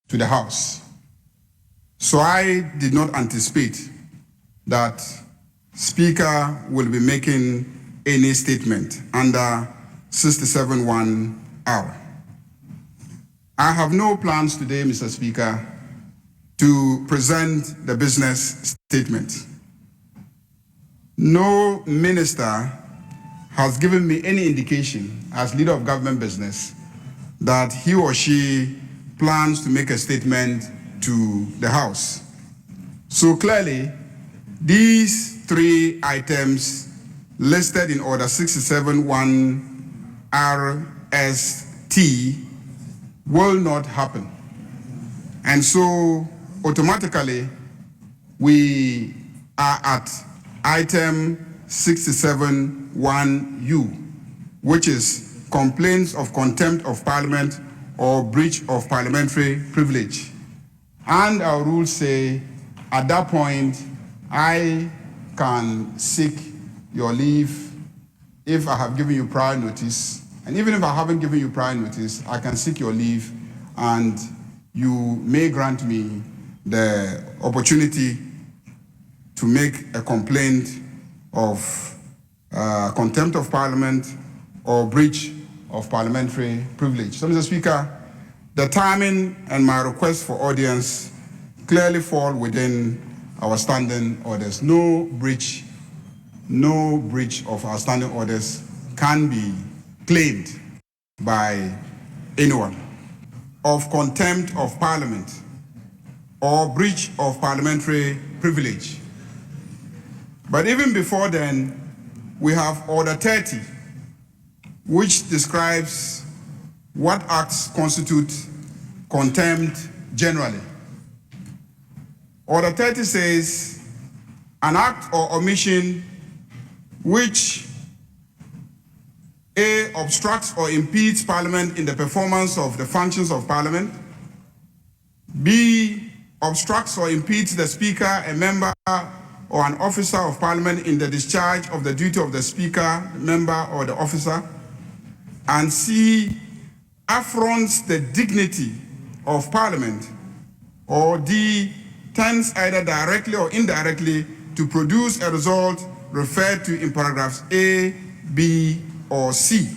to the House. So I did not anticipate that Speaker will be making any statement under 67(1)(r). I have no plans today, Mr. Speaker, to present the business statement. No minister has given me any indication as leader of government business that he or she plans to make a statement to the House. So clearly, these three items listed in Order 67(1)(r)(s)(t) will not happen. And so automatically, we are at item 67(1)(u), which is complaints of contempt of Parliament or breach of parliamentary privilege. And our rules say, at that point, I can seek your leave if I have given you prior notice. And even if I haven't given you prior notice, I can seek your leave and you may grant me the opportunity to make a complaint of contempt of Parliament or breach of parliamentary privilege. So, Mr. Speaker, the timing and my request for audience clearly fall within our standing orders. No breach of our standing orders can be claimed by anyone of contempt of Parliament or breach of parliamentary privilege. But even before then, we have Order 30, which describes what acts constitute contempt generally. Order 30 says, an act or omission which A, obstructs or impedes Parliament in the performance of the functions of Parliament, B, obstructs or impedes the Speaker, a member, or an officer of Parliament in the discharge of the duty of the Speaker, member, or the officer, and C, affronts the dignity of Parliament, or D, tends either directly or indirectly to produce a result referred to in paragraphs A, B, or C.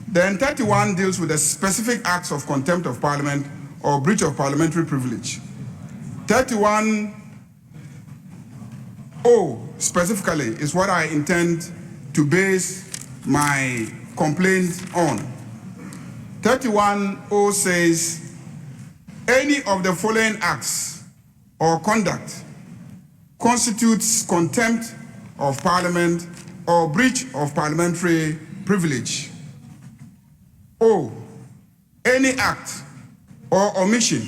Then 31 deals with the specific acts of contempt of Parliament or breach of parliamentary privilege. 31O specifically is what I intend to base my complaint on. 31O says, any of the following acts or conduct constitutes contempt of Parliament or breach of parliamentary privilege. O, any act or omission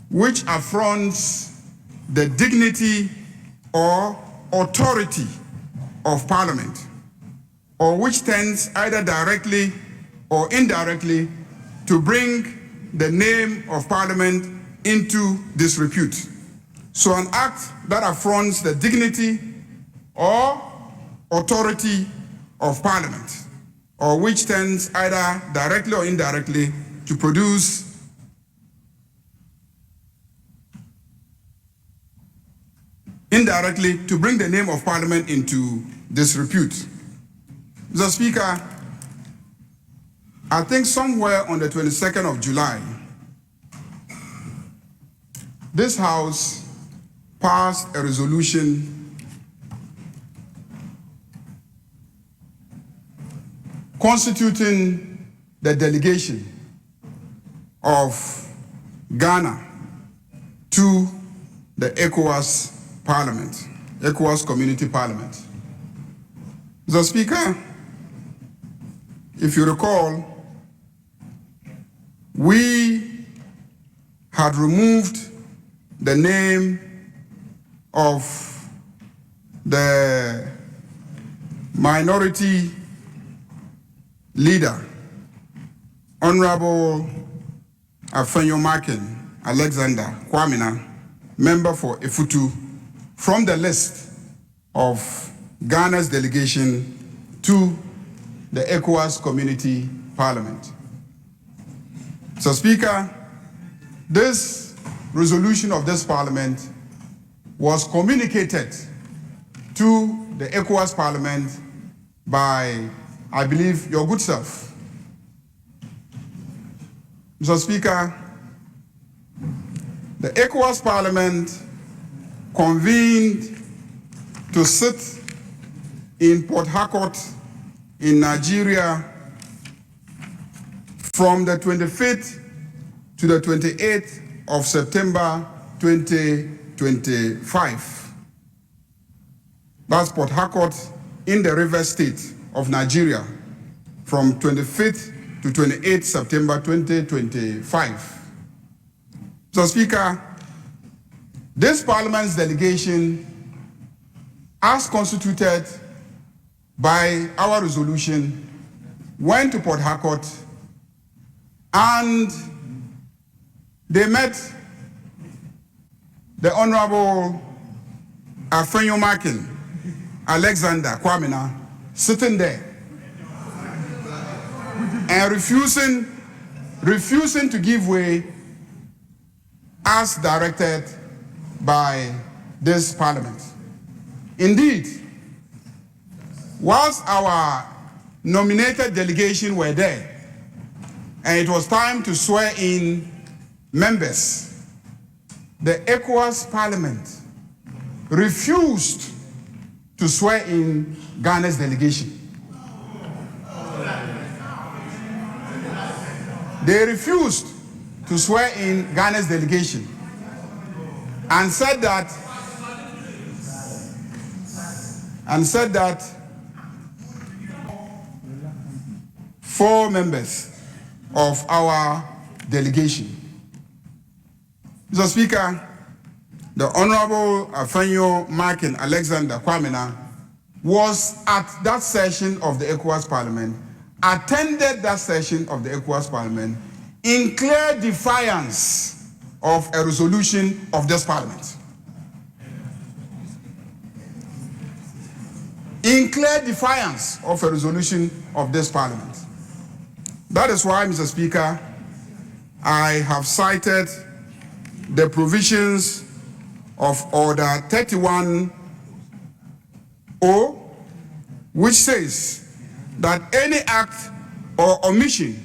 which affronts the dignity or authority of Parliament, or which tends either directly or indirectly to bring the name of Parliament into disrepute. So an act that affronts the dignity or authority of Parliament, or which tends either directly or indirectly to produce indirectly to bring the name of Parliament into disrepute. Mr. Speaker, I think somewhere on the 22nd of July, this House passed a resolution constituting the delegation of Ghana to the ECOWAS Parliament, ECOWAS Community Parliament. Mr. Speaker, if you recall, we had removed the name of the minority leader, Honorable Afenyo Alexander Kwamina, member for Ifutu, from the list of Ghana's delegation to the ECOWAS Community Parliament. So, Speaker, this resolution of this Parliament was communicated to the ECOWAS Parliament by, I believe, your good self. Mr. Speaker, the ECOWAS Parliament convened to sit in Port Harcourt in Nigeria from the 25th to the 28th of September 2025. That's Port Harcourt in the River State of Nigeria from 25th to 28th September 2025. Mr. Speaker, this Parliament's delegation, as constituted by our resolution, went to Port Harcourt and they met the Honorable Afenyo Alexander Kwamina sitting there and refusing to give way as directed by this Parliament. Indeed, whilst our nominated delegation were there and it was time to swear in members, the ECOWAS Parliament refused to swear in Ghana's delegation. They refused to swear in Ghana's delegation and said that four members of our delegation. Mr. Speaker, the Honorable Afenyo Alexander Kwamina was at that session of the ECOWAS Parliament, attended that session of the ECOWAS Parliament in clear defiance of a resolution of this Parliament. In clear defiance of a resolution of this Parliament. That is why, Mr. Speaker, I have cited the provisions of Order 31-0, which says that any act or omission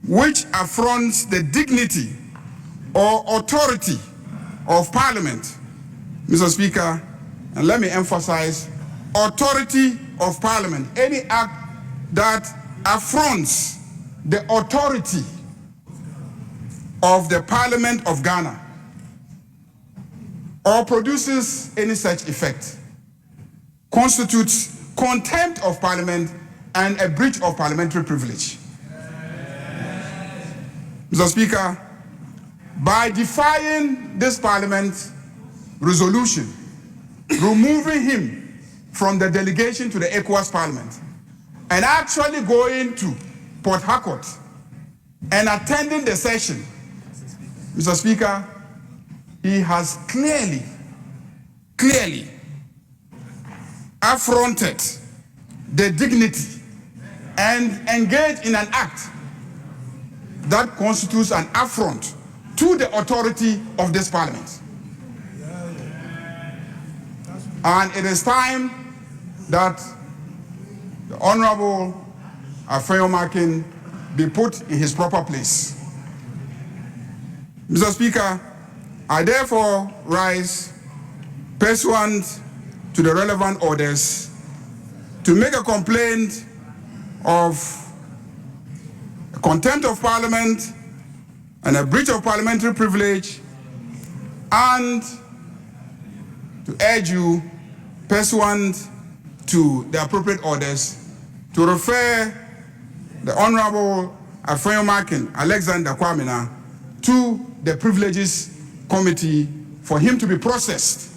which affronts the dignity or authority of Parliament, Mr. Speaker, and let me emphasize, authority of Parliament, any act that affronts the authority of the Parliament of Ghana or produces any such effect constitutes contempt of Parliament and a breach of parliamentary privilege. Mr. Speaker, by defying this Parliament resolution, removing him from the delegation to the ECOWAS Parliament, and actually going to Port Harcourt and attending the session, Mr. Speaker, he has clearly affronted the dignity and engaged in an act that constitutes an affront to the authority of this Parliament. And it is time that the Honorable Afenyo be put in his proper place. Mr. Speaker, I therefore rise pursuant to the relevant orders to make a complaint of contempt of Parliament and a breach of parliamentary privilege, and to urge you, pursuant to the appropriate orders, to refer the Honorable Afenyo Alexander Kwamina to the Privileges Committee for him to be processed.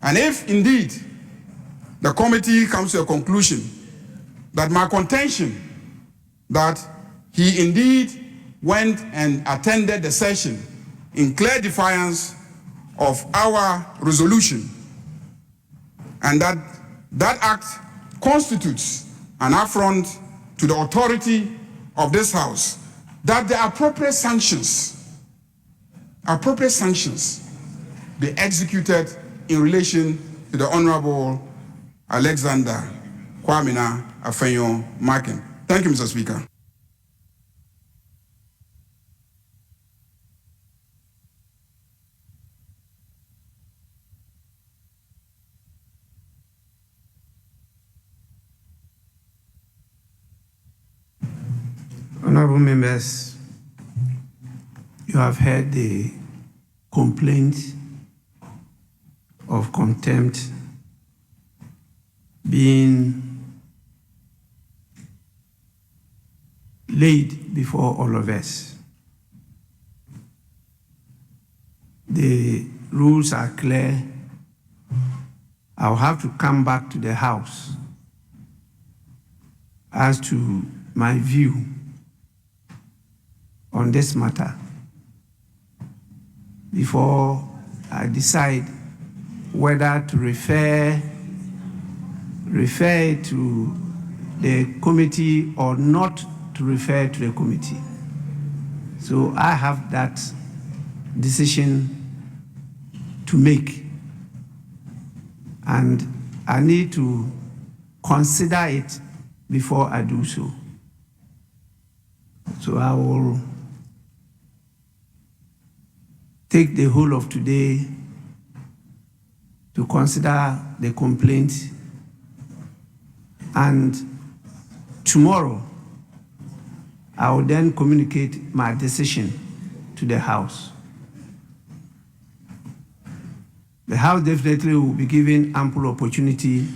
And if indeed the committee comes to a conclusion that my contention that he indeed went and attended the session in clear defiance of our resolution, and that that act constitutes an affront to the authority of this House, that the appropriate sanctions appropriate sanctions be executed in relation to the Honorable Alexander Kwamina Afenyo Markin. Thank you, Mr. Speaker. Honorable members, you have heard the complaint of contempt being laid before all of us. The rules are clear. I'll have to come back to the House as to my view on this matter before I decide whether to refer to the committee or not to refer to the committee. So I have that decision to make, and I need to consider it before I do so. So I will take the whole of today to consider the complaint, and tomorrow I will then communicate my decision to the House. The House definitely will be given ample opportunity